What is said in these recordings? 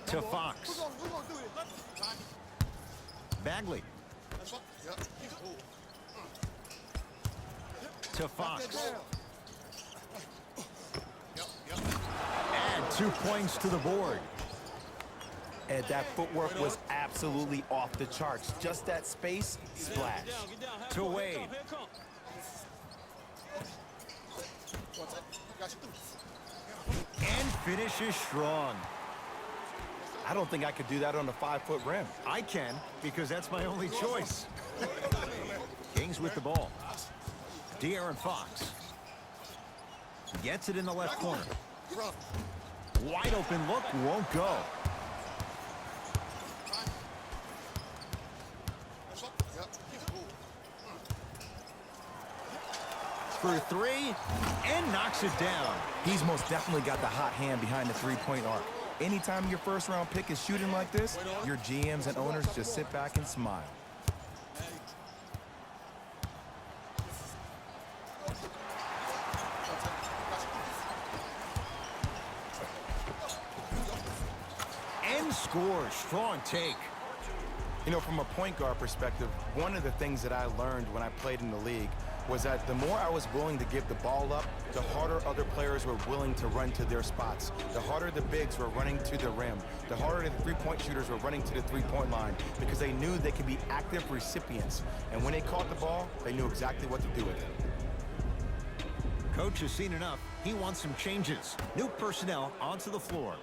To Fox. Bagley. To Fox. Add 2 points to the board. And that footwork was absolutely off the charts. Just that space, splash. To Wade. And finishes strong. I don't think I could do that on a 5-foot rim. I can, because that's my only choice. Kings with the ball. De'Aaron Fox. Gets it in the left corner. Wide open look, won't go. For three, and knocks it down. He's most definitely got the hot hand behind the three-point arc. Anytime your first-round pick is shooting like this, your GMs and owners just sit back and smile. And scores. Strong take. You know, from a point guard perspective, one of the things that I learned when I played in the league was that the more I was willing to give the ball up, the harder other players were willing to run to their spots. The harder the bigs were running to the rim. The harder the three-point shooters were running to the three-point line because they knew they could be active recipients. And when they caught the ball, they knew exactly what to do with it. Coach has seen enough. He wants some changes. New personnel onto the floor.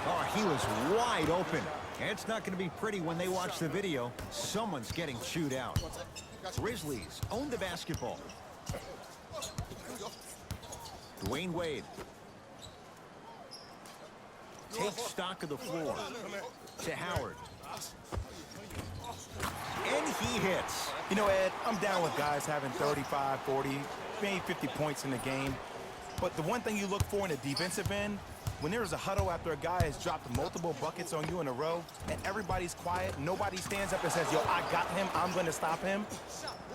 Oh, he was wide open. It's not going to be pretty when they watch the video. Someone's getting chewed out. Grizzlies own the basketball. Dwayne Wade takes stock of the floor. To Howard. And he hits. You know, Ed, I'm down with guys having 35, 40, maybe 50 points in the game. But the one thing you look for in a defensive end, when there's a huddle after a guy has dropped multiple buckets on you in a row and everybody's quiet, nobody stands up and says, yo, I got him, I'm going to stop him,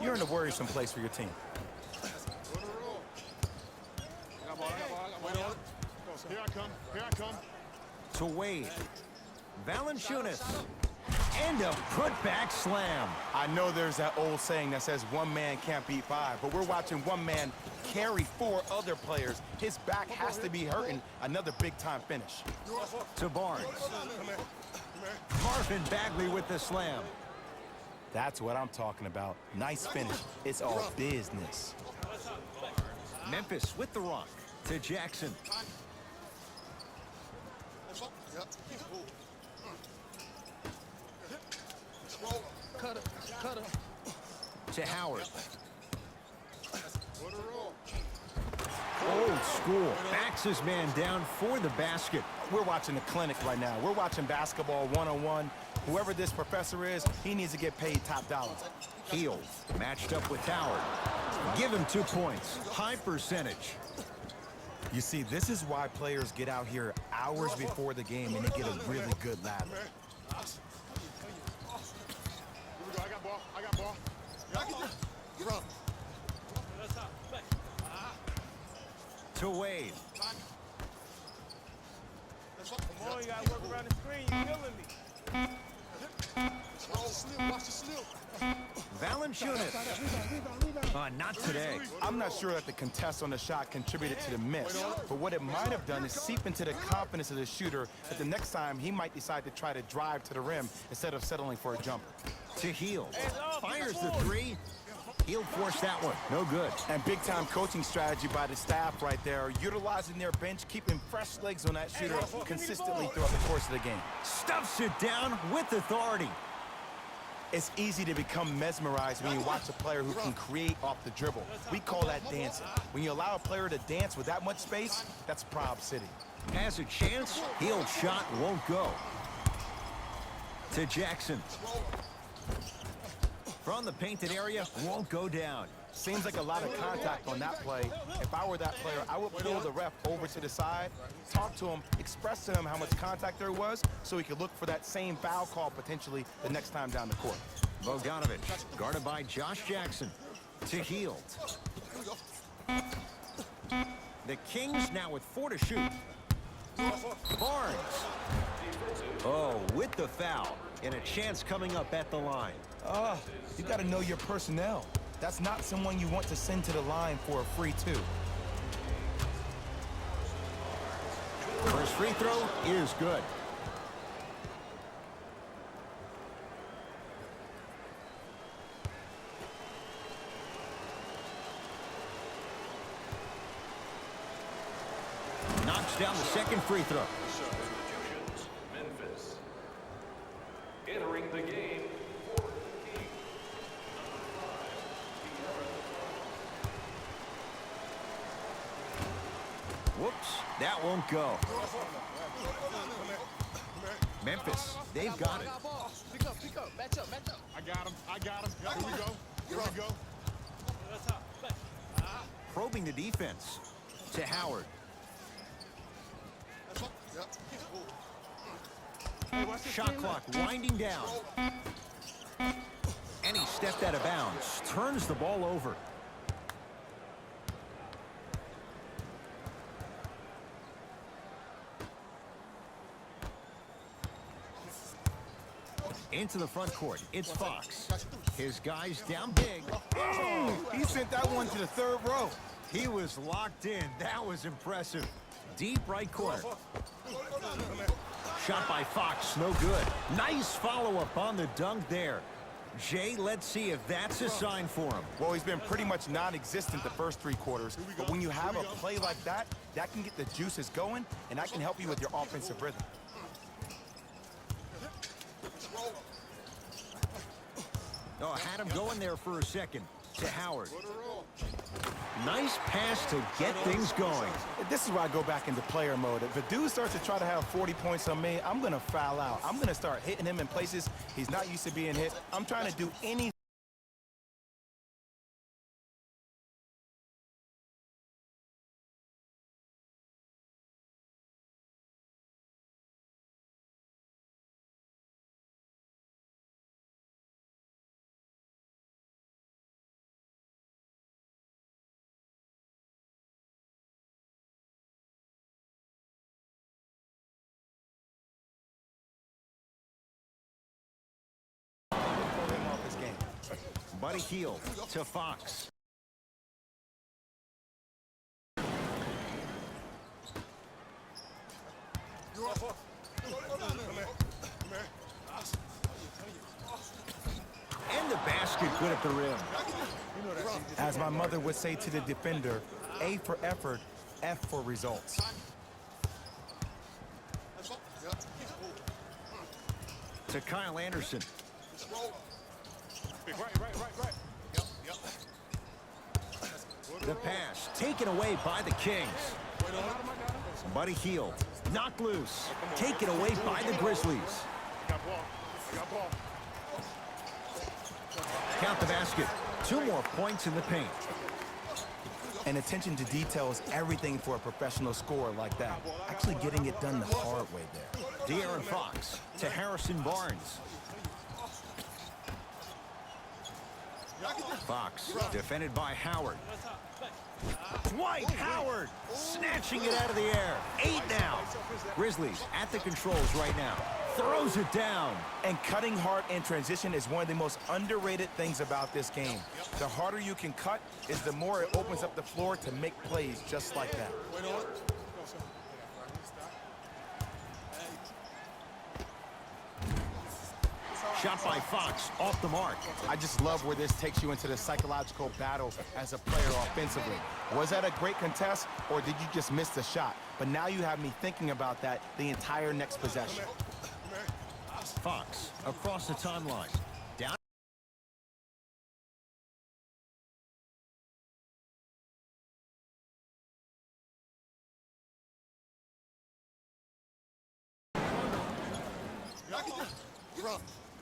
you're in a worrisome place for your team. Here I come. To Wade. Valanciunas. And a putback slam. I know there's that old saying that says one man can't beat five, but we're watching one man carry four other players. His back has to be hurting. Another big-time finish. To Barnes. Marvin Bagley with the slam. That's what I'm talking about. Nice finish. It's all business. Memphis with the rock. To Jackson. To Howard. Old school. Backs his man down for the basket. We're watching a clinic right now. We're watching basketball one-on-one. Whoever this professor is, he needs to get paid top dollar. Hield matched up with Howard. Give him 2 points. High percentage. You see, this is why players get out here hours before the game and they get a really good lather. I got ball. To Wade. Come on, you gotta work around the screen. You're killing me. Watch the slip. Valanciunas. Not today. I'm not sure that the contest on the shot contributed to the miss, but what it might have done is seep into the confidence of the shooter that the next time he might decide to try to drive to the rim instead of settling for a jumper. To Hield. Fires the three. He'll force that one. No good. And big-time coaching strategy by the staff right there, utilizing their bench, keeping fresh legs on that shooter consistently throughout the course of the game. Stuffs it down with authority. It's easy to become mesmerized when you watch a player who can create off the dribble. We call that dancing. When you allow a player to dance with that much space, that's Prob City. Has a chance. Hield shot won't go. To Jackson. From the painted area, won't go down. Seems like a lot of contact on that play. If I were that player, I would pull the ref over to the side, talk to him, express to him how much contact there was so he could look for that same foul call potentially the next time down the court. Bogdanovic, guarded by Josh Jackson. To Hield. The Kings now with 4 to shoot. Barnes. Oh, with the foul. And a chance coming up at the line. You got to know your personnel. That's not someone you want to send to the line for a free two. First free throw is good. Knocks down the second free throw. Substitutions, Memphis. Entering the game for the Kings. Whoops, that won't go. Memphis, they've got it. Pick up. Match up. I got him. Here we go. Probing the defense to Howard. Shot clock winding down. And he stepped out of bounds. Turns the ball over. Into the front court, it's Fox. His guys down big. Oh, he sent that one to the third row. He was locked in. That was impressive. Deep right corner. Shot by Fox, no good. Nice follow-up on the dunk there. Jay, let's see if that's a sign for him. Well, he's been pretty much non-existent the first 3 quarters. But when you have a play like that, that can get the juices going, and that can help you with your offensive rhythm. Oh, had him going there for a second. To Howard. Nice pass to get things going. This is where I go back into player mode. If a dude starts to try to have 40 points on me, I'm going to foul out. I'm going to start hitting him in places he's not used to being hit. I'm trying to do anything. Buddy Hield to Fox. And the basket good at the rim. As my mother would say to the defender, A for effort, F for results. To Kyle Anderson. Right. The pass taken away by the Kings. Buddy Hield knocked loose. Taken away by the Grizzlies. Got ball. Count the basket. 2 more points in the paint. And attention to detail is everything for a professional scorer like that. Actually getting it done the hard way there. De'Aaron Fox to Harrison Barnes. Fox defended by Howard. Dwight Howard snatching it out of the air. 8 now. Grizzlies at the controls right now. Throws it down. And cutting hard in transition is one of the most underrated things about this game. The harder you can cut is the more it opens up the floor to make plays just like that. Shot by Fox off the mark. I just love where this takes you into the psychological battle as a player offensively. Was that a great contest, or did you just miss the shot? But now you have me thinking about that the entire next possession. Fox across the timeline. Down.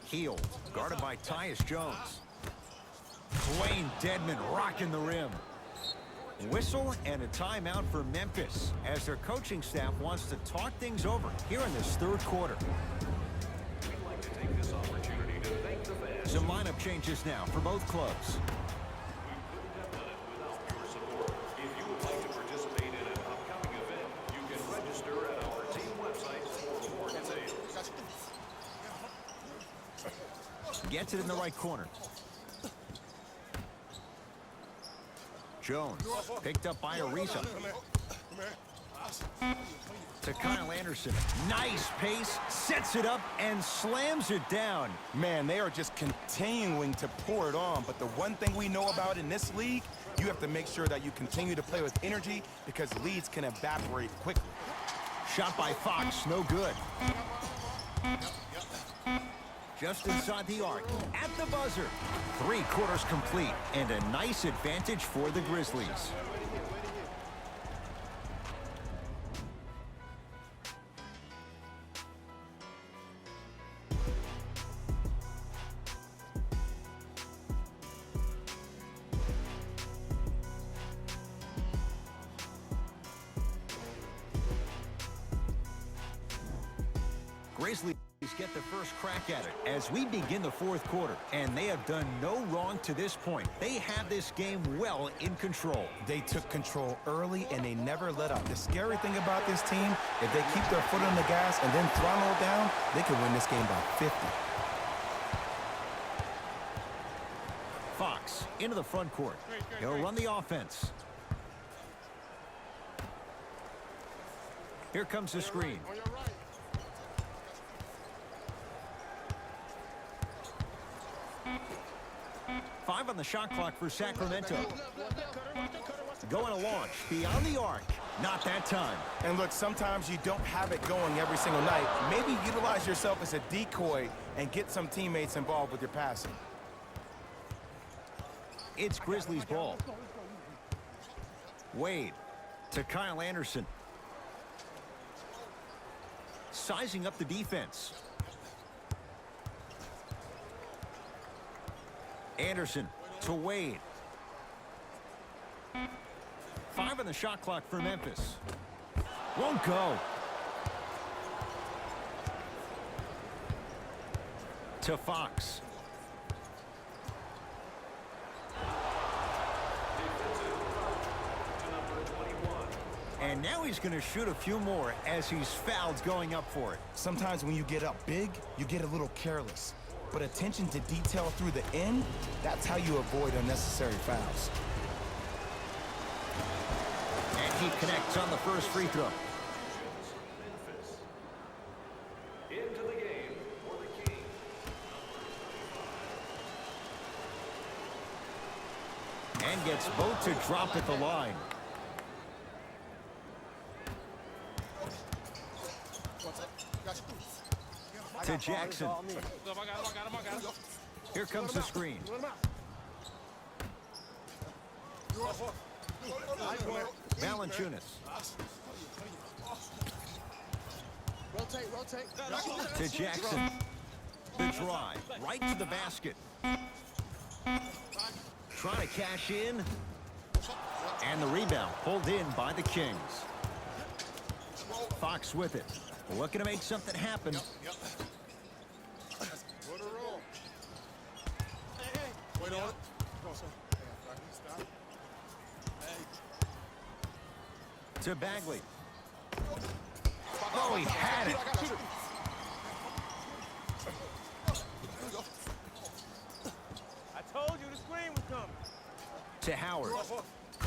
Hield, guarded by Tyus Jones. Dwayne Dedmon rocking the rim. Whistle and a timeout for Memphis as their coaching staff wants to talk things over here in this 3rd quarter. We'd like to take this opportunity to thank the fans. Some lineup changes now for both clubs. We couldn't have done it without your support. If you would like to participate in an Gets it in the right corner. Jones picked up by Ariza. To Kyle Anderson. Nice pace, sets it up, and slams it down. Man, they are just continuing to pour it on. But the one thing we know about in this league, you have to make sure that you continue to play with energy because leads can evaporate quickly. Shot by Fox, no good. Just inside the arc, at the buzzer. 3 quarters complete, and a nice advantage for the Grizzlies. Grizzlies get the first crack at it as we begin the 4th quarter, and they have done no wrong to this point. They have this game well in control. They took control early, and they never let up. The scary thing about this team, if they keep their foot on the gas and then throttle it down, they can win this game by 50. Fox into the front court. He'll run the offense. Here comes the screen. On your right. 5 on the shot clock for Sacramento. Going to launch beyond the arc. Not that time. And look, sometimes you don't have it going every single night. Maybe utilize yourself as a decoy and get some teammates involved with your passing. It's Grizzlies ball. Wade to Kyle Anderson. Sizing up the defense. Anderson to Wade. 5 on the shot clock for Memphis. Won't go. To Fox. And now he's going to shoot a few more as he's fouled going up for it. Sometimes when you get up big, you get a little careless. But attention to detail through the end, that's how you avoid unnecessary fouls. And he connects on the first free throw. Memphis. Into the game for the Kings. And gets both to drop at the line. To Jackson. I got him. Here comes the screen. Valanciunas. Rotate. To Jackson. The drive. Right to the basket. Trying to cash in. And the rebound pulled in by the Kings. Fox with it. Looking to make something happen. Wait on it. To Bagley. Oh, he had it. I told you the screen was coming. To Howard.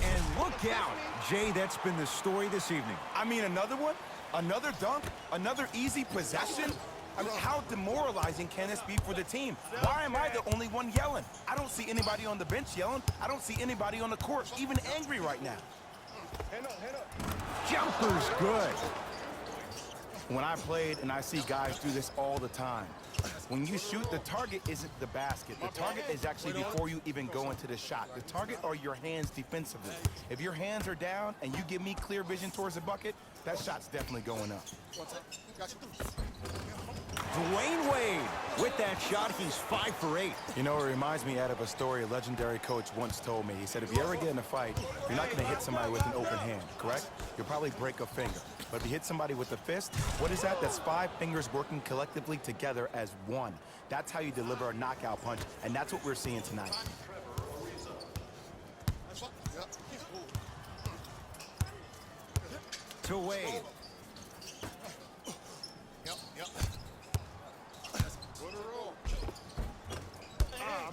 And look out. Jay, that's been the story this evening. I mean, another one? Another dunk? Another easy possession? I mean, how demoralizing can this be for the team? Why am I the only one yelling? I don't see anybody on the bench yelling. I don't see anybody on the court even angry right now. Hand up. Jumper's good. When I played, and I see guys do this all the time, when you shoot, the target isn't the basket. The target is actually before you even go into the shot. The target are your hands defensively. If your hands are down and you give me clear vision towards the bucket, that shot's definitely going up. Dwayne Wade. With that shot, he's 5 for 8. You know, it reminds me out of a story a legendary coach once told me. He said, if you ever get in a fight, you're not going to hit somebody with an open hand, correct? You'll probably break a finger. But if you hit somebody with a fist, what is that? That's 5 fingers working collectively together as one. That's how you deliver a knockout punch, and that's what we're seeing tonight. To Wade.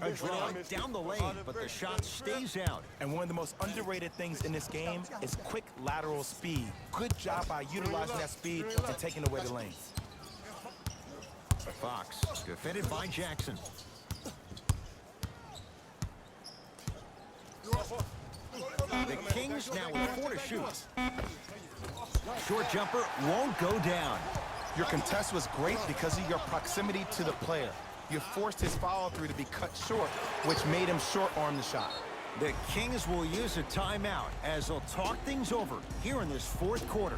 A draw down the lane, but the shot stays out. And one of the most underrated things in this game is quick lateral speed. Good job by utilizing that speed and taking away the lane. Fox, defended by Jackson. The Kings now with 4 to shoot. Short jumper won't go down. Your contest was great because of your proximity to the player. You forced his follow-through to be cut short, which made him short-arm the shot. The Kings will use a timeout as they'll talk things over here in this 4th quarter.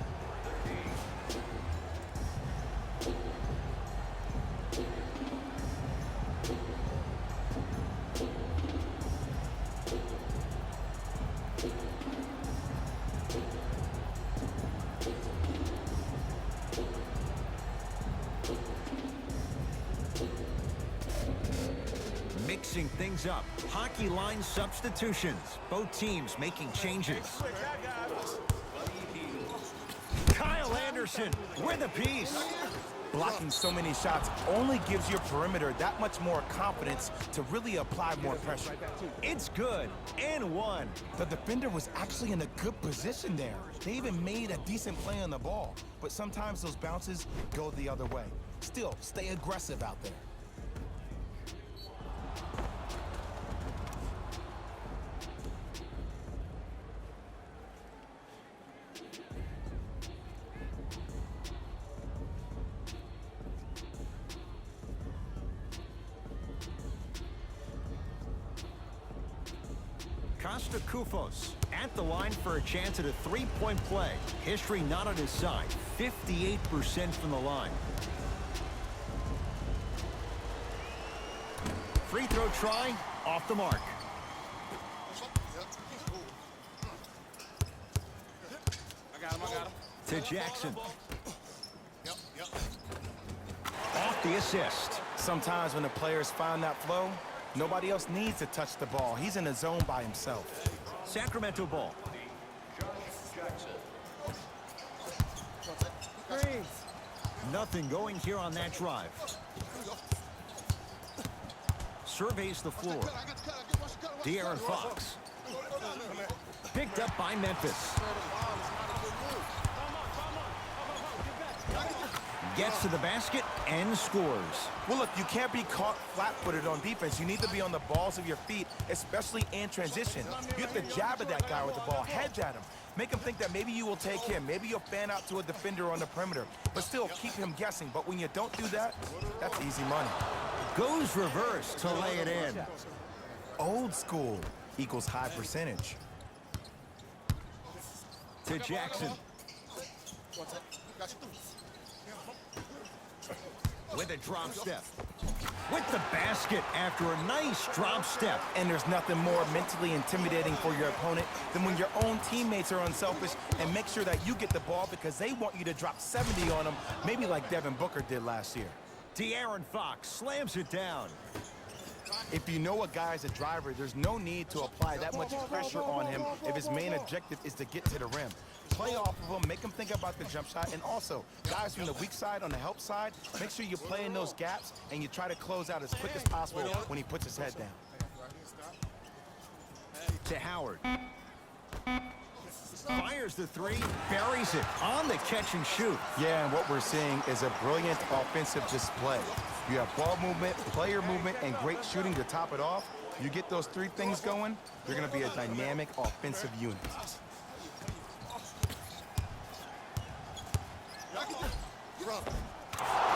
Mixing things up. Hockey line substitutions. Both teams making changes. Kyle Anderson with a piece. Blocking so many shots only gives your perimeter that much more confidence to really apply more pressure. It's good. And one. The defender was actually in a good position there. They even made a decent play on the ball. But sometimes those bounces go the other way. Still, stay aggressive out there. Costa Koufos at the line for a chance at a three-point play. History not on his side. 58% from the line. Free throw try off the mark. I got him. To Jackson. Off the assist. Sometimes when the players find that flow, nobody else needs to touch the ball. He's in a zone by himself. Sacramento ball. Nothing going here on that drive. Surveys the floor. De'Aaron Fox. Picked up by Memphis. Gets to the basket and scores. Well, look, you can't be caught flat-footed on defense. You need to be on the balls of your feet, especially in transition. You have to jab at that guy with the ball, hedge at him. Make him think that maybe you will take him. Maybe you'll fan out to a defender on the perimeter. But still, keep him guessing. But when you don't do that, that's easy money. Goes reverse to lay it in. Old school equals high percentage. To Jackson. With a drop step. With the basket after a nice drop step. And there's nothing more mentally intimidating for your opponent than when your own teammates are unselfish and make sure that you get the ball because they want you to drop 70 on them, maybe like Devin Booker did last year. De'Aaron Fox slams it down. If you know a guy is a driver, there's no need to apply that much pressure on him if his main objective is to get to the rim. Play off of him, make him think about the jump shot, and also, guys from the weak side, on the help side, make sure you play in those gaps and you try to close out as quick as possible when he puts his head down. To Howard. Fires the three, buries it on the catch and shoot. Yeah, and what we're seeing is a brilliant offensive display. You have ball movement, player movement, and great shooting to top it off. You get those three things going, you're going to be a dynamic offensive unit.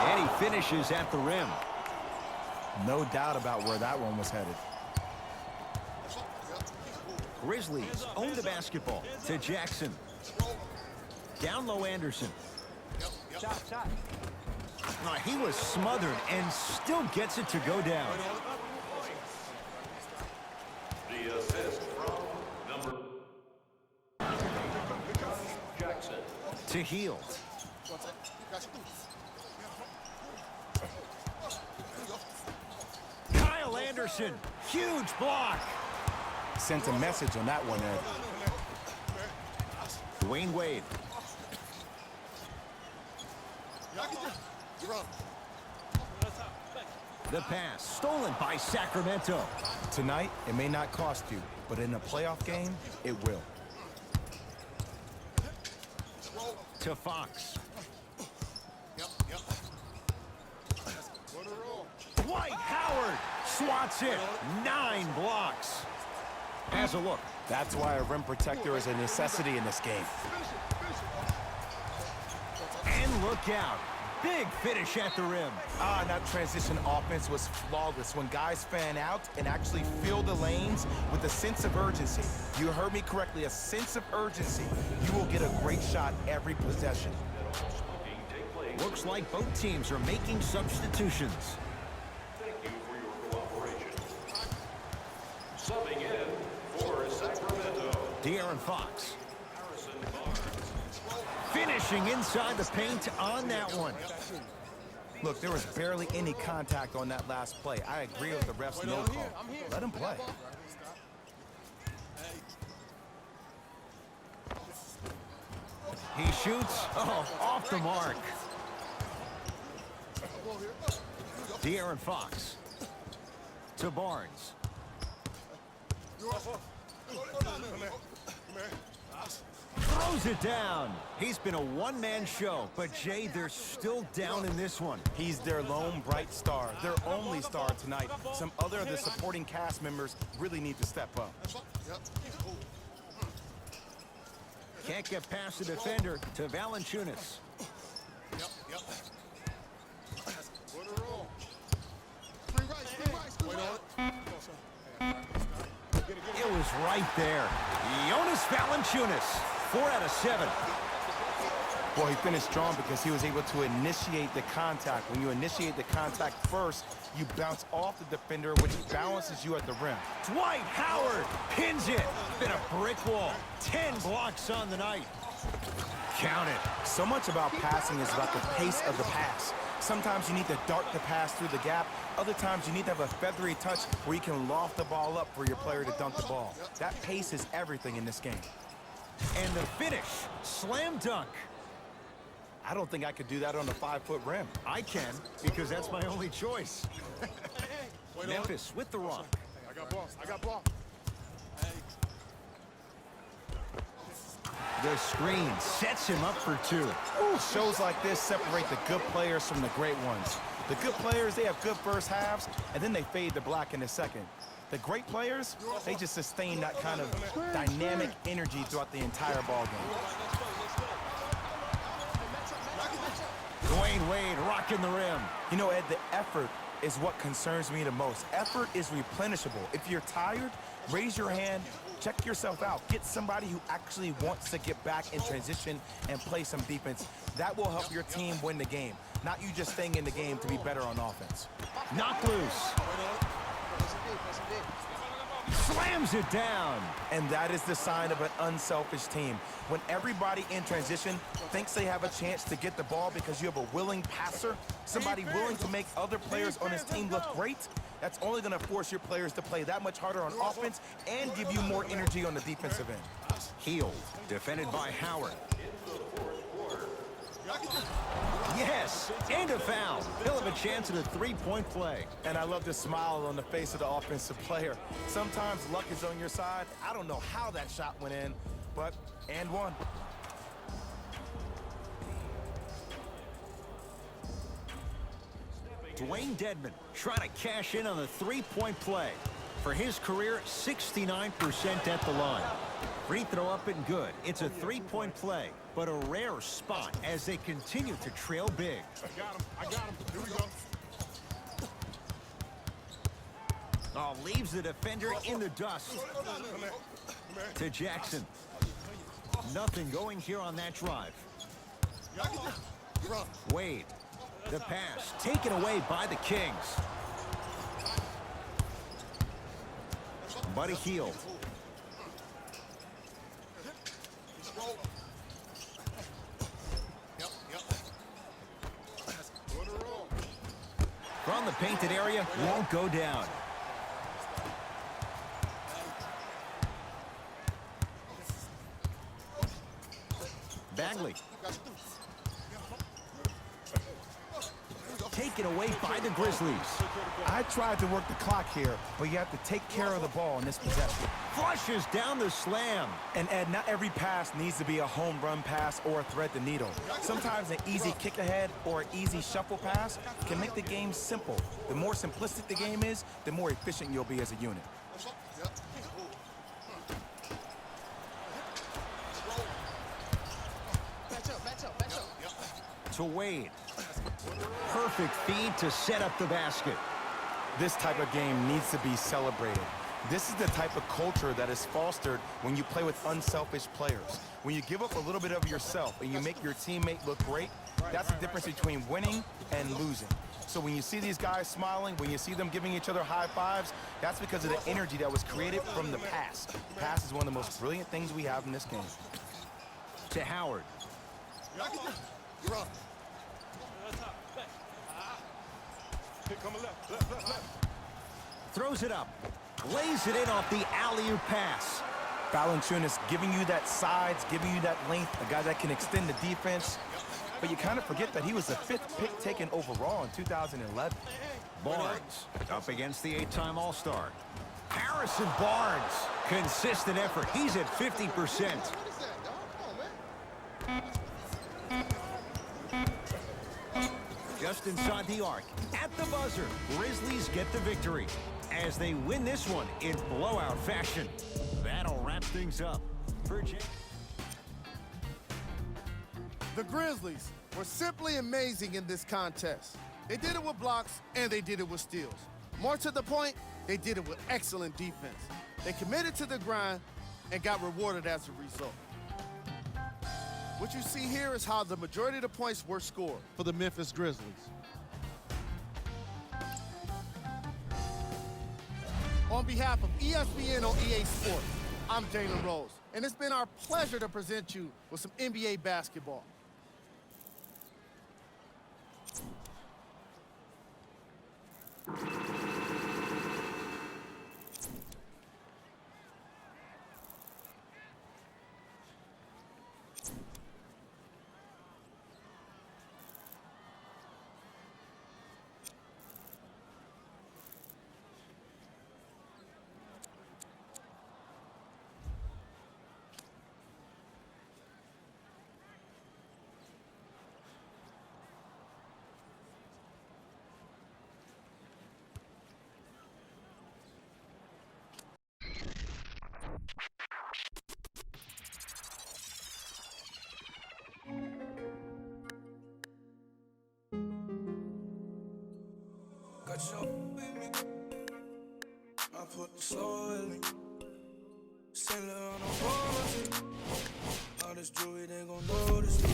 And he finishes at the rim. No doubt about where that one was headed. Grizzlies own the basketball. To Jackson. Down low Anderson. He was smothered and still gets it to go down. The assist from number Jackson. To Hield. Kyle Anderson. Huge block. Sent a message on that one, Ed. Dwayne Wade. The pass stolen by Sacramento. Tonight, it may not cost you, but in a playoff game, it will. To Fox. Dwight Howard swats it. 9 blocks. Has a look. That's why a rim protector is a necessity in this game. And look out. Big finish at the rim. That transition offense was flawless when guys fan out and actually fill the lanes with a sense of urgency. You heard me correctly, a sense of urgency. You will get a great shot every possession. Looks like both teams are making substitutions. Thank you for your cooperation. Subbing in for Sacramento. De'Aaron Fox. Harrison Barnes. Finishing inside the paint on that one. Look, there was barely any contact on that last play. I agree with the ref's no call. Let him play. He shoots. Oh, off the mark. De'Aaron Fox. To Barnes. Throws it down. He's been a one-man show, but Jay, they're still down in this one. He's their lone bright star, their only star tonight. Some other of the supporting cast members really need to step up. Can't get past the defender to Valanciunas. It was right there. Jonas Valanciunas, 4 out of 7. Well, he finished strong because he was able to initiate the contact. When you initiate the contact first, you bounce off the defender, which balances you at the rim. Dwight Howard pins it. Been a brick wall. 10 blocks on the night. Count it. So much about passing is about the pace of the pass. Sometimes you need to dart the pass through the gap. Other times you need to have a feathery touch where you can loft the ball up for your player to dunk the ball. That pace is everything in this game. And the finish, slam dunk. I don't think I could do that on a 5-foot rim. I can, because that's my only choice. Memphis with the rock. I got ball. I got ball. The screen sets him up for 2. Shows like this separate the good players from the great ones. The good players, they have good first halves, and then they fade to black in the second. The great players, they just sustain that kind of dynamic energy throughout the entire ball game. Dwayne Wade rocking the rim. You know, Ed, the effort is what concerns me the most. Effort is replenishable. If you're tired, raise your hand, check yourself out. Get somebody who actually wants to get back in transition and play some defense. That will help your team win the game, not you just staying in the game to be better on offense. Knock loose. Slams it down. And that is the sign of an unselfish team. When everybody in transition thinks they have a chance to get the ball because you have a willing passer, somebody willing to make other players on his team look great, that's only going to force your players to play that much harder on offense and give you more energy on the defensive end. Healed, defended by Howard. Yes, and a foul. He'll have a chance at a 3-point play. And I love the smile on the face of the offensive player. Sometimes luck is on your side. I don't know how that shot went in, but and one. Dwayne Dedmon trying to cash in on the 3-point play. For his career, 69% at the line. Free throw up and good. It's a 3-point play, but a rare spot as they continue to trail big. I got him. I got him. Here we go. Oh, leaves the defender in the dust. To Jackson. Nothing going here on that drive. Wade. The pass taken away by the Kings. Buddy Hield. From the painted area, won't go down. Bagley. taken away by the Grizzlies. I tried to work the clock here, but you have to take care of the ball in this possession. Flushes down the slam. And Ed, not every pass needs to be a home run pass or thread the needle. Sometimes an easy kick ahead or an easy shuffle pass can make the game simple. The more simplistic the game is, the more efficient you'll be as a unit. To Wade. Perfect feed to set up the basket. This type of game needs to be celebrated. This is the type of culture that is fostered when you play with unselfish players. When you give up a little bit of yourself and you make your teammate look great, that's the difference between winning and losing. So when you see these guys smiling, when you see them giving each other high fives, that's because of the energy that was created from the pass. The pass is one of the most brilliant things we have in this game. To Howard. Throws it up. Lays it in off the alley-oop pass. Valanciunas giving you that size, giving you that length, a guy that can extend the defense. But you kind of forget that he was the 5th pick taken overall in 2011. Barnes up against the 8-time All-Star. Harrison Barnes. Consistent effort. He's at 50%. Just inside the arc. At the buzzer, Grizzlies get the victory as they win this one in blowout fashion. That'll wrap things up for Jay. The Grizzlies were simply amazing in this contest. They did it with blocks and they did it with steals. More to the point, they did it with excellent defense. They committed to the grind and got rewarded as a result. What you see here is how the majority of the points were scored for the Memphis Grizzlies. On behalf of ESPN on EA Sports, I'm Jalen Rose, and it's been our pleasure to present you with some NBA basketball. Got your with me. I put the soul in me. Sailor on a boat. All this jewelry, they gon' notice me.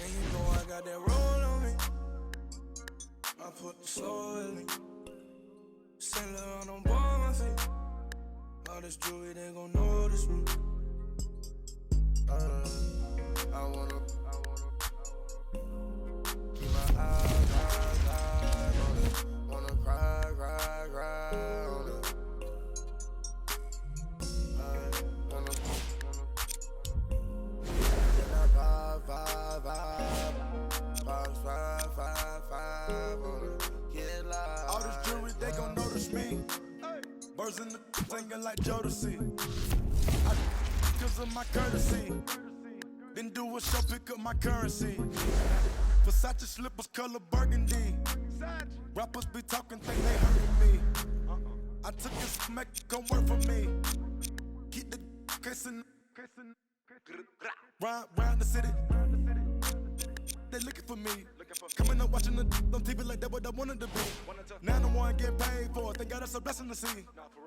And you know I got that roll on me. I put the soul in me. Sailor on a boat. All this jewelry, they gon' notice me. I wanna keep my eyes on it. Wanna cry on it. Wanna get that vibe on it. Get live. All this jewelry, they gon' notice me. Birds in the singing like Jodeci. Cause of my courtesy. Then do a show, pick up my currency. Versace slippers, color burgundy. Rappers be talking, think they hurting me. I took this make come work for me. Keep the kissing. Round the city. They looking for me. Coming up watching the on TV like that what I wanted to be. Now I'm the one getting paid for it. They got us a blessing to see.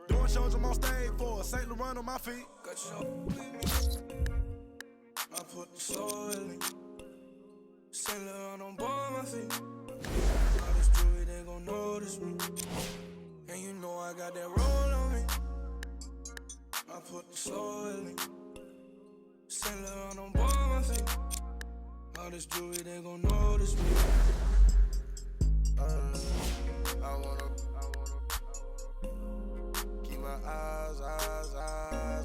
Doing shows I'm on stage for. St. Laurent on my feet. Got your with me. I put the soul in me. Sailor on board my feet. All this jewelry, they gon' notice me. And you know I got that roll on me. I put the soul in me. Sailor on board my feet. All this jewelry, they gon' notice me. I wanna keep my eyes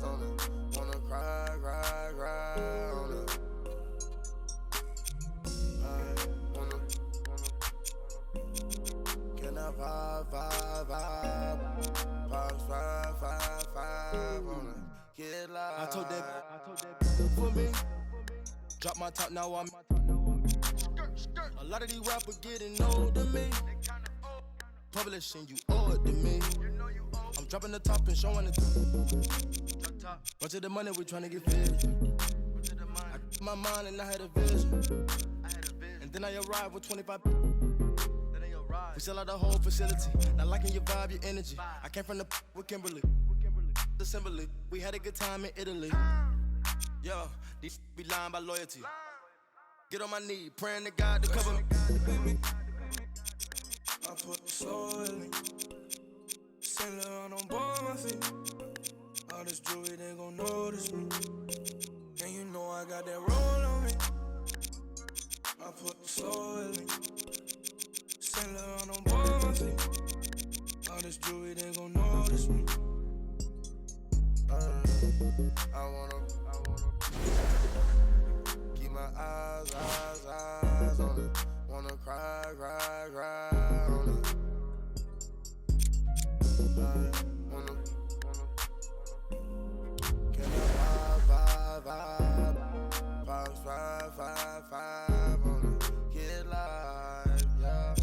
on it. Wanna cry on it. vibe. Pops 555 on it. Get live. I told that for me. Drop my top, now I'm. A lot of these rappers getting old to me. Publishing, you owe it to me. I'm dropping the top and showing it. Bunch of the money, we tryna get fed. I kept my mind and I had a vision. And then I arrived with 25. We sell out the whole facility. Not liking your vibe, your energy. I came from the with Kimberly. Assembly. We had a good time in Italy. Yo, these be lying by loyalty. Get on my knee, praying to God to cover me. I put the soul in me. Saint Laurent on both my feet. All this jewelry, they gon' notice me. And you know I got that roll on me. I put the soul in me. Saint Laurent on both my feet. All this jewelry, they gon' notice me. I wanna keep my eyes on it. Wanna cry on it. Wanna can I vibe? Pops 555 on it. Get live, yeah.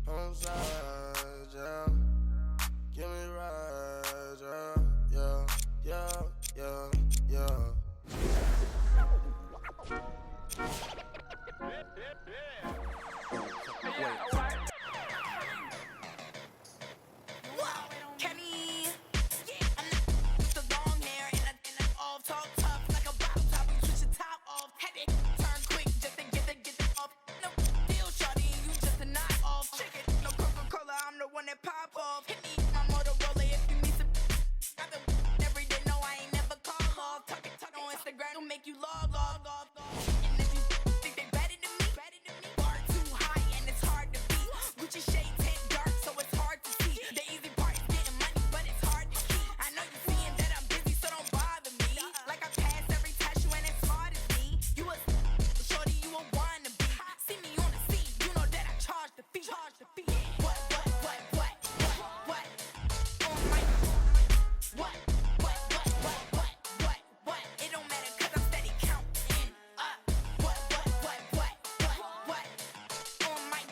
Homeside, yeah. Give me right, yeah. Kenny, I'm with the long hair and I all talk tough like a bottle top. You switch the top off, had it turn quick just to get it off. No deal, shawty, you just a knock off. Chicken, no Coca-Cola, I'm the one that pop off. Hit me, my Motorola if you need some. I've been every day, no, I ain't never call off. Talk on Instagram, will make you log off. And if you think they better than me, bar too high and it's hard to beat. Gucci shades hit dark, so it's hard to see. The easy part is getting money, but it's hard to keep. I know you seeing that I'm busy, so don't bother me. Like I passed every test, you ain't as smart as me. You a shorty, you a wannabe. See me on the scene, you know that I charge the fee. What? On my what? It don't matter 'cause I'm steady counting up. What? On my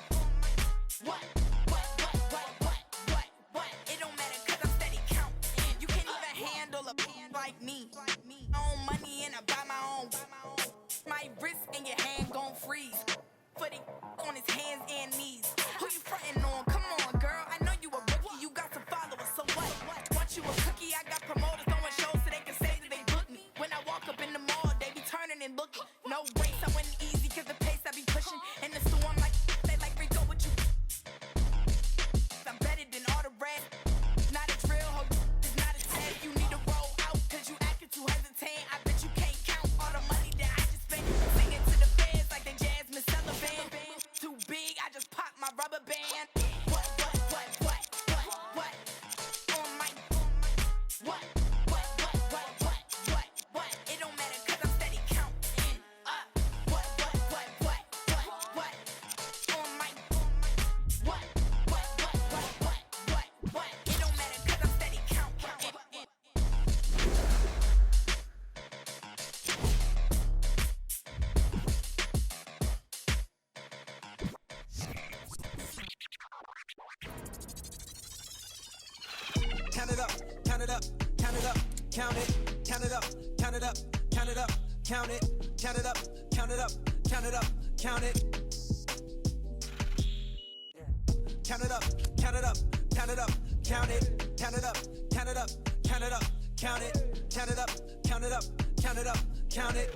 what? It don't matter 'cause I'm steady counting. You can't even handle a like me. My own money and I buy my own. My wrist and your hand gon' freeze. Footy on his hands and knees. Who you frontin' on? Come on, girl. I know you a rookie. You got some followers. So what? Want you a cookie? I got promoters throwing shows so they can say that they book me. When I walk up in the mall, they be turning and looking. No race, I went easy 'cause the pace I be pushing. In the store, I'm like, they like Rico, what you? I'm better than all the rest. Not a drill, ho, it's not a test. You need to roll out 'cause you acting too hesitant. I bet you can't count all the money that I just spent. Singing to the fans like they Jasmine Sullivan. Too big, I just popped my rubber band. What? On my what? It don't matter 'cause I'm steady counting up. What? On my what? It don't matter 'cause I'm steady counting. Count it up, count it up, count it up, count it, count it up, count it up, count it up, count it, count it up, count it up, count it up, count it. Count it up, count it up, count it up, count it, count it up, count it up, count it up, count it, count it up, count it up, count it up, count it.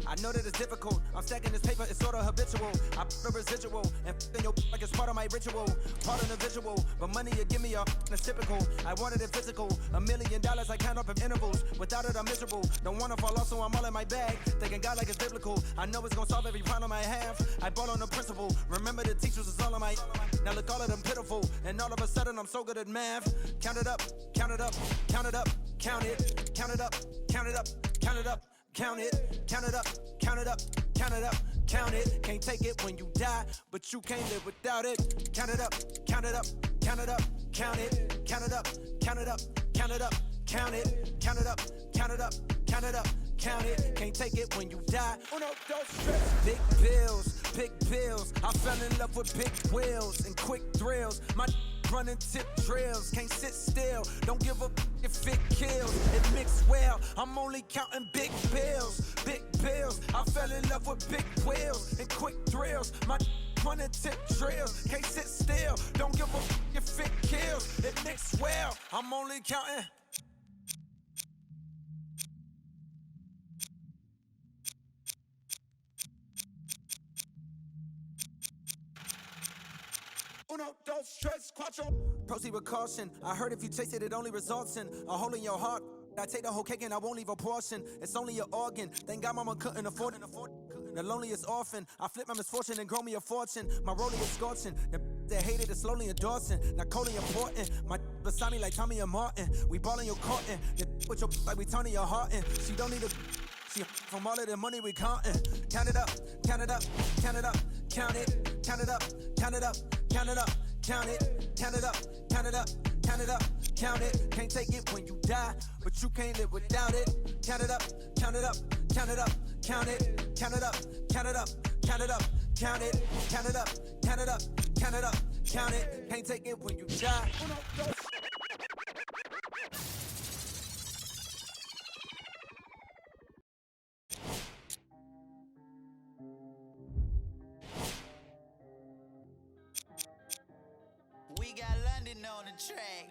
I know that it's difficult. I'm stacking this paper, it's sorta habitual. I put a residual and f***ing your like it's part of my ritual. Part of the visual, but money you give me a it's typical. I wanted it physical. $1 million I count up in intervals. Without it I'm miserable. Don't wanna fall off, so I'm all in my bag. Thinking God like it's biblical. I know it's gonna solve every problem I have. I bought on the principle. Remember the teachers is all on my. Now look, all of them pitiful. And all of a sudden I'm so good at math. Count it up, count it up, count it up, count it, count it up, count it up, count it up. Count it, count it up, count it up, count it up, count it. Can't take it when you die, but you can't live without it. Count it up, count it up, count it up, count it. Count it up, count it up, count it up, count it. Count it up, count it up, count it up, count it. Can't take it when you die. Uno, dos, tres. Big bills, big bills. I fell in love with big wheels and quick thrills. My running tip drills, can't sit still. Don't give a if it kills. It mixed well. I'm only counting big bills, big bills. I fell in love with big wheels and quick thrills. My running tip drills, can't sit still. Don't give a if it kills. It mixed well. I'm only counting. Uno, dos, tres, cuatro. Proceed with caution. I heard if you taste it, it only results in a hole in your heart. I take the whole cake and I won't leave a portion. It's only an organ. Thank God mama couldn't afford it. The loneliest orphan. I flip my misfortune and grow me a fortune. My rollie is scorching. They hated it slowly endorsing. Not coldly important. My beside me like Tommy and Martin. We ballin' your cotton. With your like we turning your heart in. She don't need a. She from all of the money we countin'. Count it up, count it up, count it up, count it. Count it up, count it up, count it up, count it. Count it up, count it up, count it up, count it. Can't take it when you die, but you can't live without it. Count it up, count it up, count it up, count it. Count it up, count it up, count it up, count it. Count it up, count it up, count it up, count it. Can't take it when you die. We got London on the track.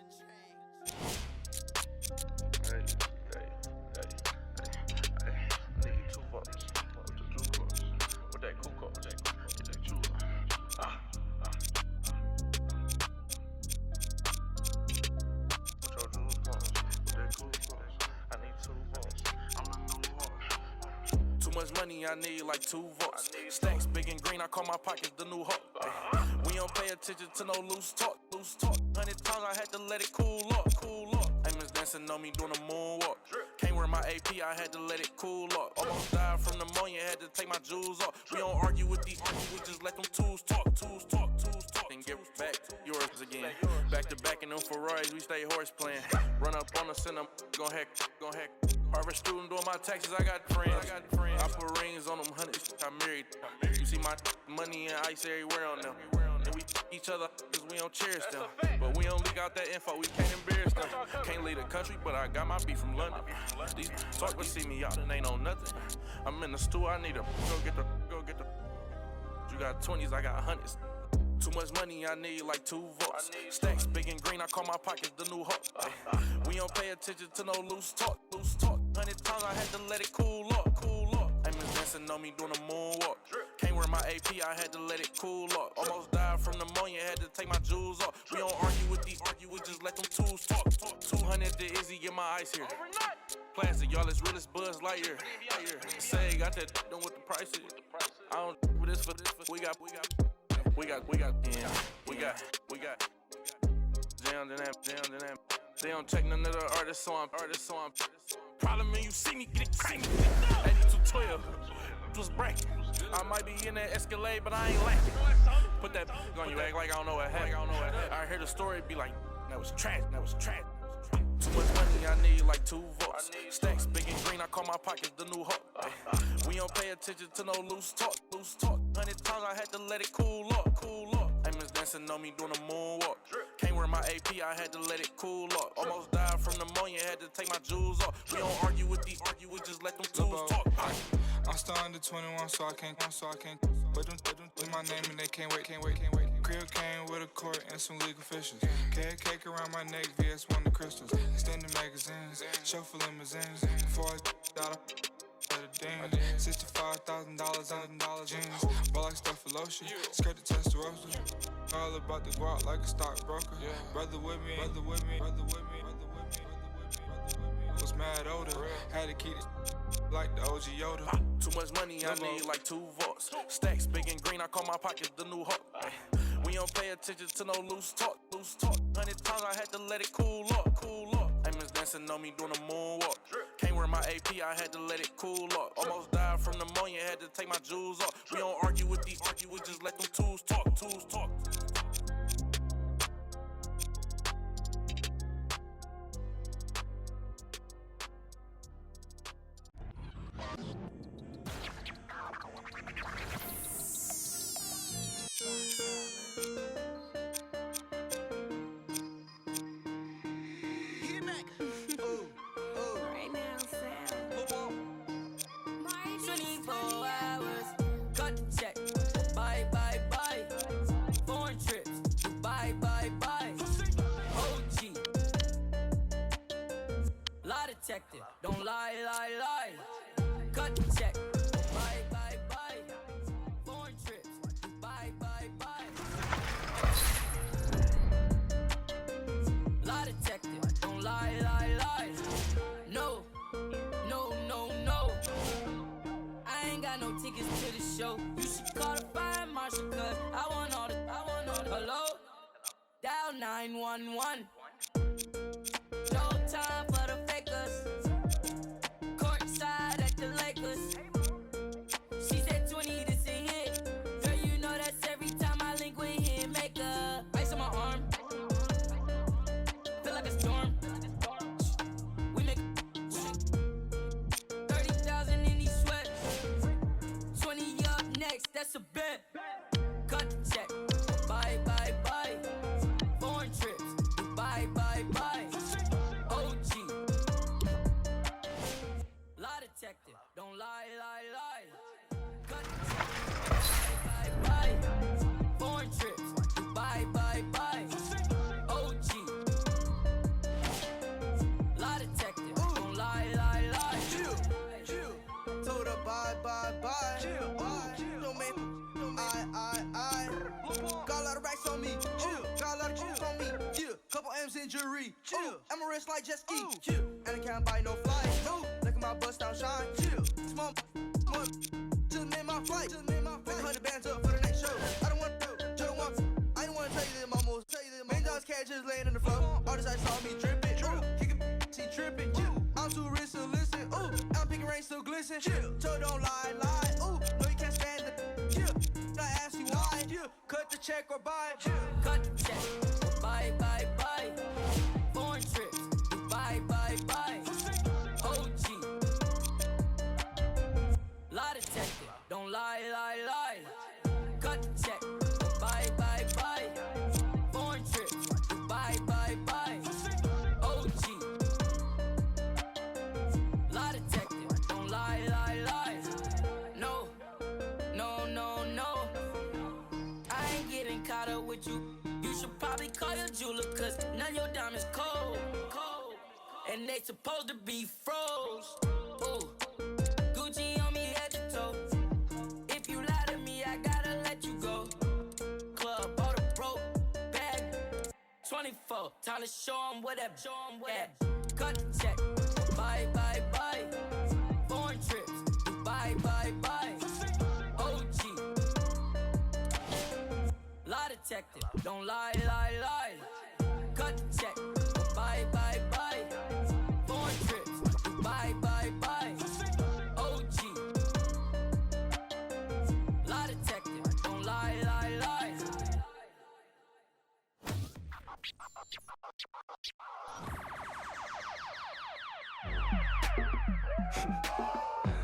Money, I need like 2 votes. Stacks big and green, I call my pockets the new hope. We don't pay attention to no loose talk, loose talk. 100 times I had to let it cool up, cool up. Amos dancing on me doing a moonwalk. Can't wear my AP, I had to let it cool up. Almost died from pneumonia, had to take my jewels off. We don't argue with these, we just let them tools talk, tools talk, tools talk. And get back yours again. Back to back in them Ferraris, we stay horse playing. Run up on us and I'm gon' hack. Harvard student doing my taxes, I got friends. I put rings on them hundreds, I married. You see my money and ice everywhere on them. And we each other cause we don't cherish them. But we don't leak out that info, we can't embarrass them. Can't leave the country, but I got my beef from London. These talk but see me out and ain't on nothing. I'm in the stew, I need to go get the. You got 20s, I got hundreds. Too much money, I need like 2 votes. Stacks big and green, I call my pockets the new hope. We don't pay attention to no loose talk, loose talk. 100 times I had to let it cool up, cool up. Amos dancing on me doing a moonwalk. Can't wear my AP, I had to let it cool up. Almost died from pneumonia, had to take my jewels off. We don't argue with these, we just let them tools talk. 200 to Izzy, get my ice here. Plastic, y'all as real as Buzz Lightyear. Say, got that done with the prices. I don't with this for this. We got. Jammed in that. They don't check none of the artists, so I'm. Problem when you see me, get it crazy. 8212, was breaking. I might be in that Escalade, but I ain't lacking. Put that on you, act like I don't know what happened. I heard the story, be like, that was trash. Too much money, I need like 2 votes. Stacks big and green, I call my pockets the new hope. We don't pay attention to no loose talk, loose talk. 100 times I had to let it cool up, cool up. Amos dancing on me doing a moonwalk. Can't wear my AP, I had to let it cool up. Almost died from pneumonia, had to take my jewels off. We don't argue with these, we just let them tools talk. I'm still under 21, so I can't. But them with my name and they can't wait. Crib came with a court and some legal officials. Cake around my neck, VS1 the crystals. Extended magazines, shuffle limousines. Before I got a ding. $65,000 on jeans. Ball like stuff for lotion. Skirt the Testarossa. All about the guap like a stockbroker. Brother with me. Was mad older. Had to keep it like the OG Yoda. Too much money, I need like 2 votes. Stacks big and green, I call my pockets the new hope. We don't pay attention to no loose talk, loose talk. 100 times I had to let it cool up, cool up. Amos dancing on me doing a moonwalk. Can't January, my AP, I had to let it cool off. Almost died from pneumonia, had to take my jewels off. We don't argue with these, we just let them tools talk. Right now, Sam. 24 hours, cut the check. Bye, bye, bye. Foreign trips, bye, bye, bye. OG. Lie detective, don't lie, lie, lie. Cut the check. Bye, bye, bye. Foreign trips, bye, bye, bye. Lie detective, don't lie, lie, lie. No, no, no, no. I ain't got no tickets to the show. You should call the fire marshal, cause I want all the. Hello? Dial 911. No time for the fakers. Courtside at the Lakers. She said 20, this a hit. Girl, you know that's every time I link with him. Make a ice on my arm. Feel like a storm. We make 30,000 in these sweats. 20 up next, that's a bet. Cut the check. Bye, bye, bye. Foreign trips. Bye, bye, bye. OG. Lie detective. Don't lie, lie, lie. Cut the check. Bye, bye, bye. Foreign trips. Bye, bye, bye. OG. Lie detective. Don't lie, lie, lie. Chill. Told her bye, bye, bye. Chill. Don't make I. Got a lot of racks on me. Chill. Got a lot of chips on me. Yeah. Couple M's in jewelry. Chill. I'm a rich like jet ski. Chill. And I can't buy no flight. No. Look at my bust down shine. Chill. Small. Just made my flight. Pick 100 bands up for the next show. I don't want to. I don't want to tell you them almost. Million dollars cash just laying on the floor. All this I saw me dripping. Kick a see tripping. I'm too rich to listen. Ooh. I'm picking rain still glisten. Chill. So don't lie. Ooh. No, you can't stand it. I ask you why. Cut the check or buy. Cut the check. Bye, bye, bye. Foreign trips. Bye, bye, bye. OG. Lie detective. Don't lie, lie, lie. Cut the check. Bye, bye, bye. Foreign trips. Bye, bye, bye. OG. Lie detective. Don't lie, lie, lie. No. No, no, no. I ain't getting caught up with you. You should probably call your jeweler, cause none of your diamonds cold. And they supposed to be froze. Ooh. Gucci on me head to toe. If you lie to me, I gotta let you go. Club, bought a broke bag. 24, time to show 'em what that. Cut the check. Bye, bye, bye. Foreign trips. Bye, bye, bye. OG. Lie detective. Don't lie, lie, lie. Cut the check. Bye, bye, bye. Foreign trips. Bye, bye, bye. OG. Lie detective. Don't lie, lie, lie.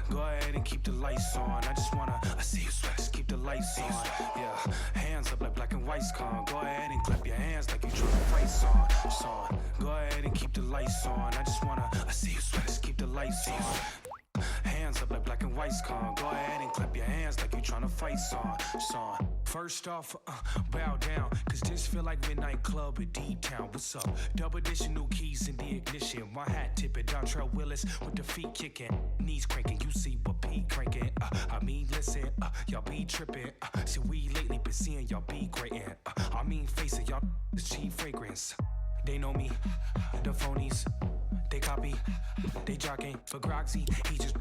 Go ahead and keep the lights on. I just wanna, I see you sweat, just keep the lights on. Yeah, hands up like black and white's con. Go ahead and clap your hands like you tryna fight song. Go ahead and keep the lights on. I just wanna, I see you sweat, just keep the lights on. Hands up like black and white's con. Go ahead and clap your hands like you tryna fight song. First off, bow down, cause this feel like midnight club at D-Town. What's up? Double edition, new keys in the ignition. My hat tipping, Dontrell Willis with the feet kicking, knees cranking. You see what P cranking? I mean, listen, y'all be tripping. See, we lately been seeing y'all be grating. I mean, face it, y'all the cheap fragrance. They know me, the phonies. They copy, they jogging for Groxy. He just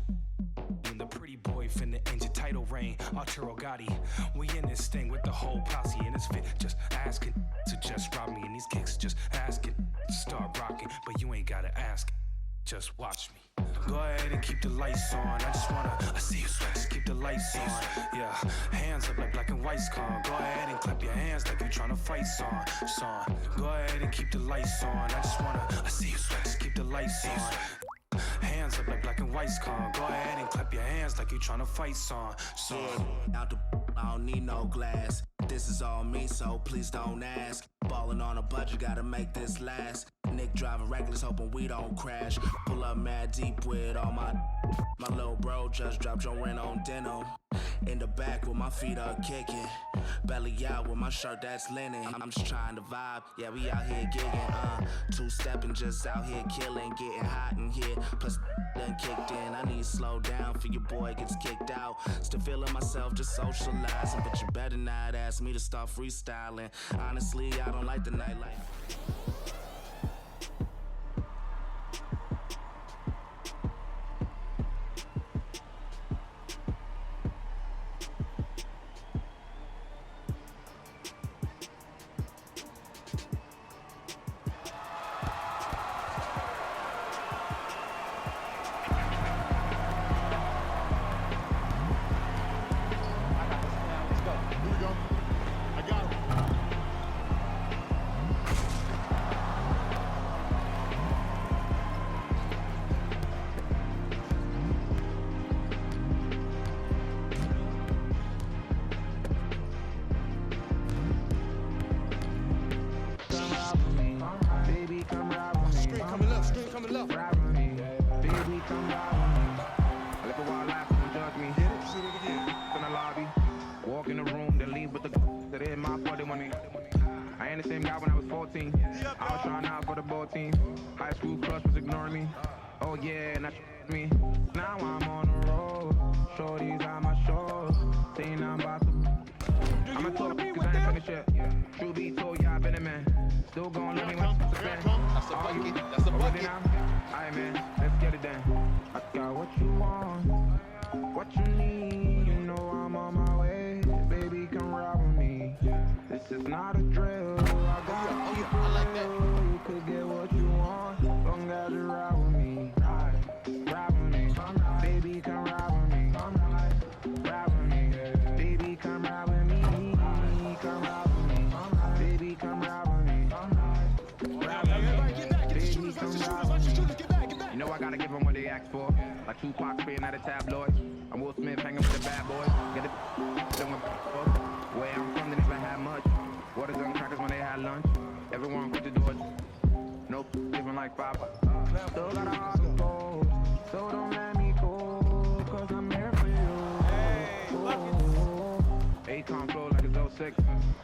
the pretty boy finna engine title reign. Arturo Gotti, we in this thing with the whole posse in his fit. Just asking to just rob me, and these kicks just asking to start rocking. But you ain't gotta ask, just watch me. Go ahead and keep the lights on. I just wanna, I see you sweat, just keep the lights on. Yeah, hands up like black and white's con. Go ahead and clap your hands like you tryna fight song. Go ahead and keep the lights on. I just wanna, I see you sweat, just keep the lights on. Hands up like black and white's con. Go ahead and clap your hands like you tryna fight song. Out the I don't need no glass. This is all me, so please don't ask. Ballin' on a budget, gotta make this last. Nick driving reckless, hoping we don't crash. Pull up mad deep with all my little bro just dropped your rent on denim. In the back with my feet up kicking. Belly out with my shirt that's linen. I'm just trying to vibe, yeah, we out here gigging. Two-stepping, just out here killing. Getting hot in here, plus done kicked in. I need to slow down for your boy gets kicked out. Still feeling myself, just socializing. But you better not ask me to start freestyling. Honestly, I don't like the nightlife.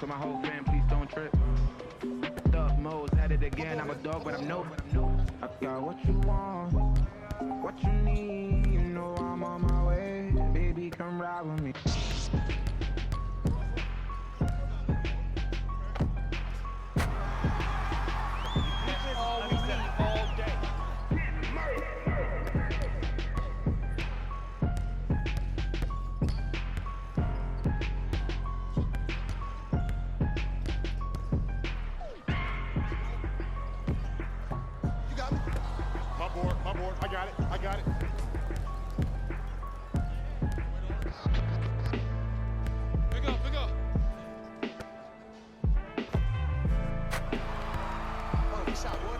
To my whole fam, please don't trip. Thug modes at it again. I'm a dog, but I'm no. I got what you want, what you need. You know I'm on my way. Baby, come ride with me. I got it. Pick up. Oh, good shot, boy.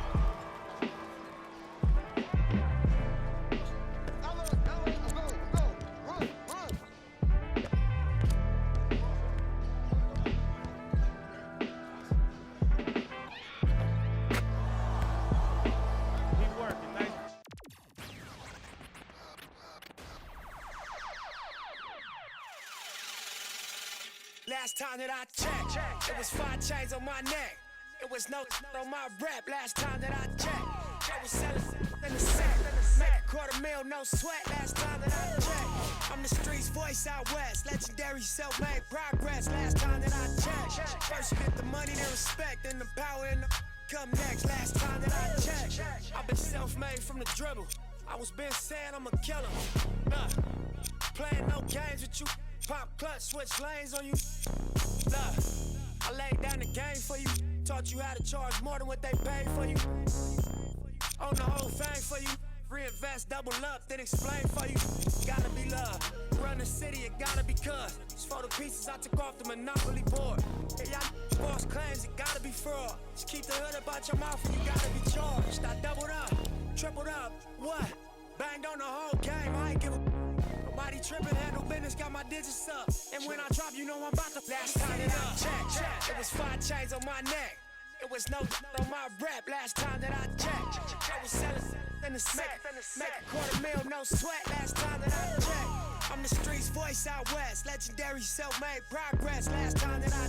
Last time that I checked, it was 5 chains on my neck. It was no on my rep. Last time that I checked, I was selling in the set. Make $250,000, no sweat. Last time that I checked, I'm the streets voice out west. Legendary self-made progress. Last time that I checked, first you get the money, then respect, and the power and the come next. Last time that I checked, I've been self-made from the dribble. I was been saying I'm a killer. Playing no games with you. Pop clutch, switch lanes on you. Look, I laid down the game for you. Taught you how to charge more than what they paid for you. Own the whole thing for you. Reinvest, double up, then explain for you. Gotta be love. Run the city, it gotta be cuz. It's for the pieces I took off the Monopoly board. Hey, y'all false claims, it gotta be fraud. Just keep the hood about your mouth and you gotta be charged. I doubled up, tripled up, what? Banged on the whole game, I ain't give a. Nobody tripping, handle business, got my digits up. And when I drop, you know I'm about to. Last time that I checked, it was 5 chains on my neck. It was no on my rap last time that I checked. I was selling in the sack, make $250,000, no sweat last time that I checked. I'm the streets voice out west, legendary self-made progress last time that I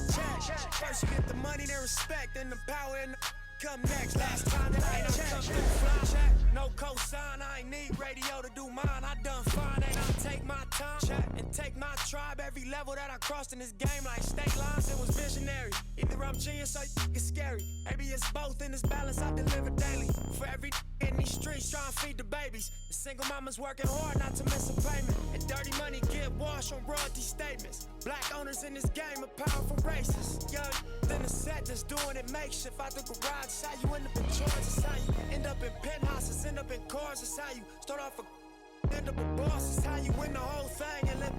checked. First you get the money, then respect, then the power and the come next. Last time that I checked, fly, no cosign, I ain't need radio to do mine. I done fine, and I'll take my time and take my tribe. Every level that I crossed in this game, like state lines, it was visionary. Either I'm genius or it's scary. Maybe it's both in this balance I deliver daily. For every in these streets trying to feed the babies. The single mama's working hard not to miss a payment. And dirty money get washed on royalty statements. Black owners in this game are powerful racists. Young then the set just doing it makeshift out the garage. It's how you end up in charge. It's how you end up in penthouses, end up in cars. It's how you start off a end up a boss. It's how you win the whole thing and live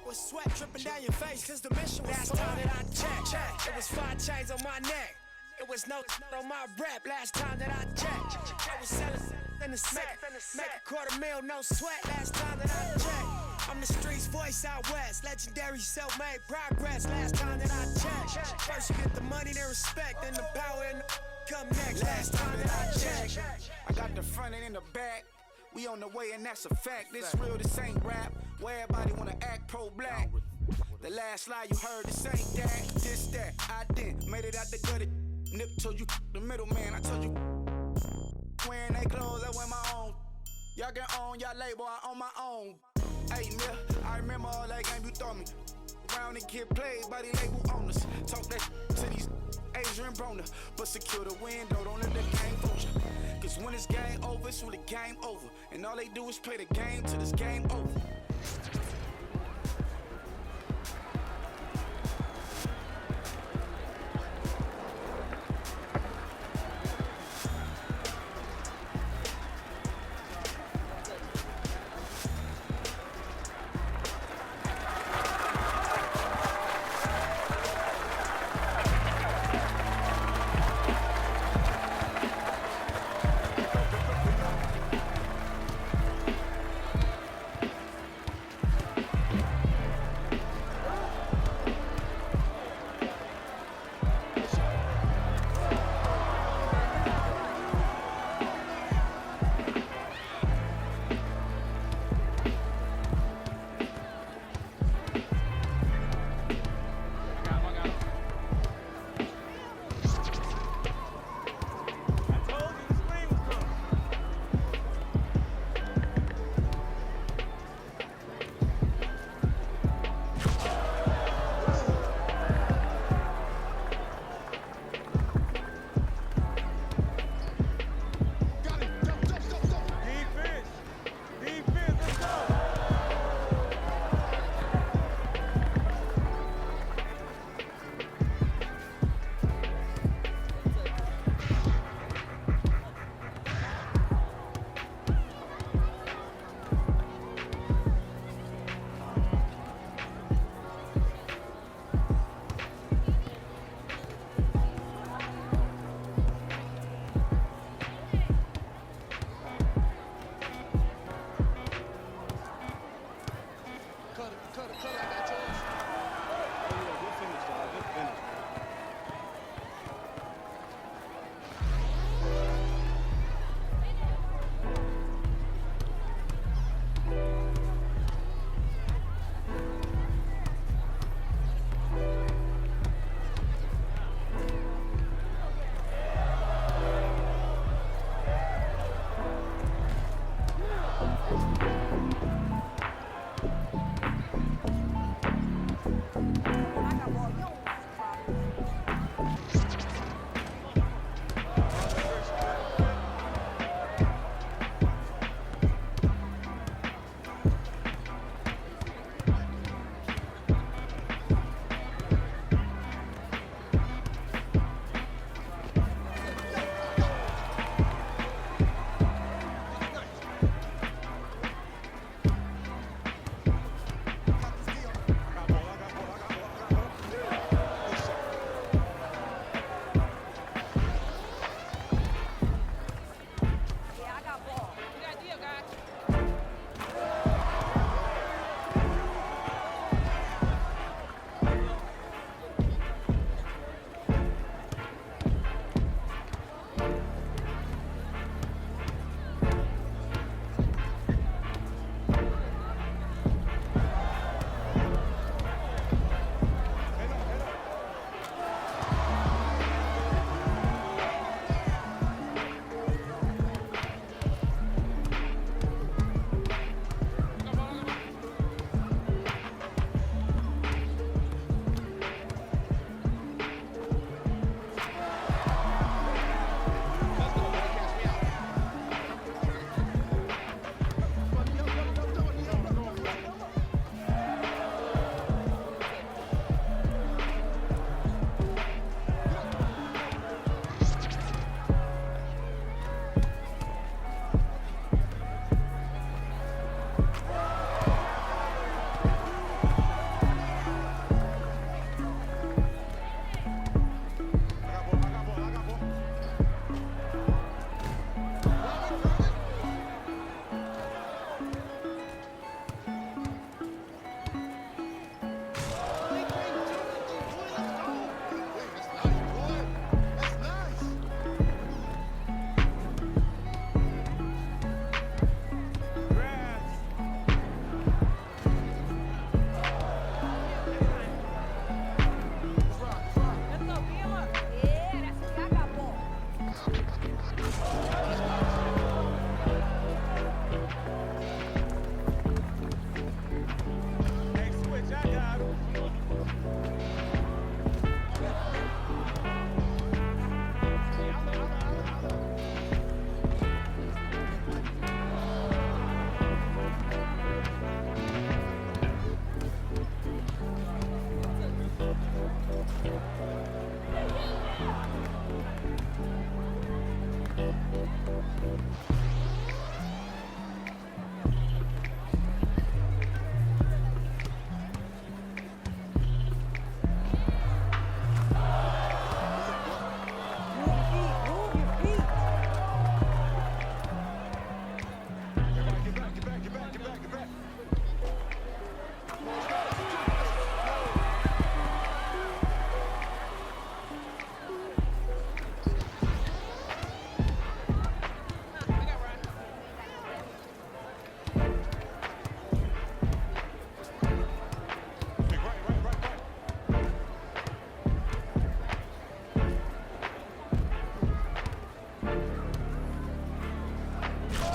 with sweat dripping down your face. Cause the mission was last time that I checked. It was 5 chains on my neck. It was no on my rap last time that I checked. I was selling in the sack, make $250,000, no sweat last time that I checked. I'm the streets voice out west, legendary self-made progress last time that I checked. First you get the money, then respect, then the power and the come next. Last time that I checked. I got the front and in the back. We on the way and that's a fact. This real, this ain't rap. Where everybody wanna act pro-black. The last lie you heard, this ain't that. This, that, I didn't. Made it out the gutter. Nip told you the middleman. I told you wearing they clothes, I wear my own. Y'all get on y'all label, I own my own. Hey, Mill, I remember all that game you throw me. Around and get played by the label owners. Talk that to these Adrian Broner. But secure the window, don't let the game fool you. Cause when it's game over, it's really game over. And all they do is play the game till this game over.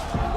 Right.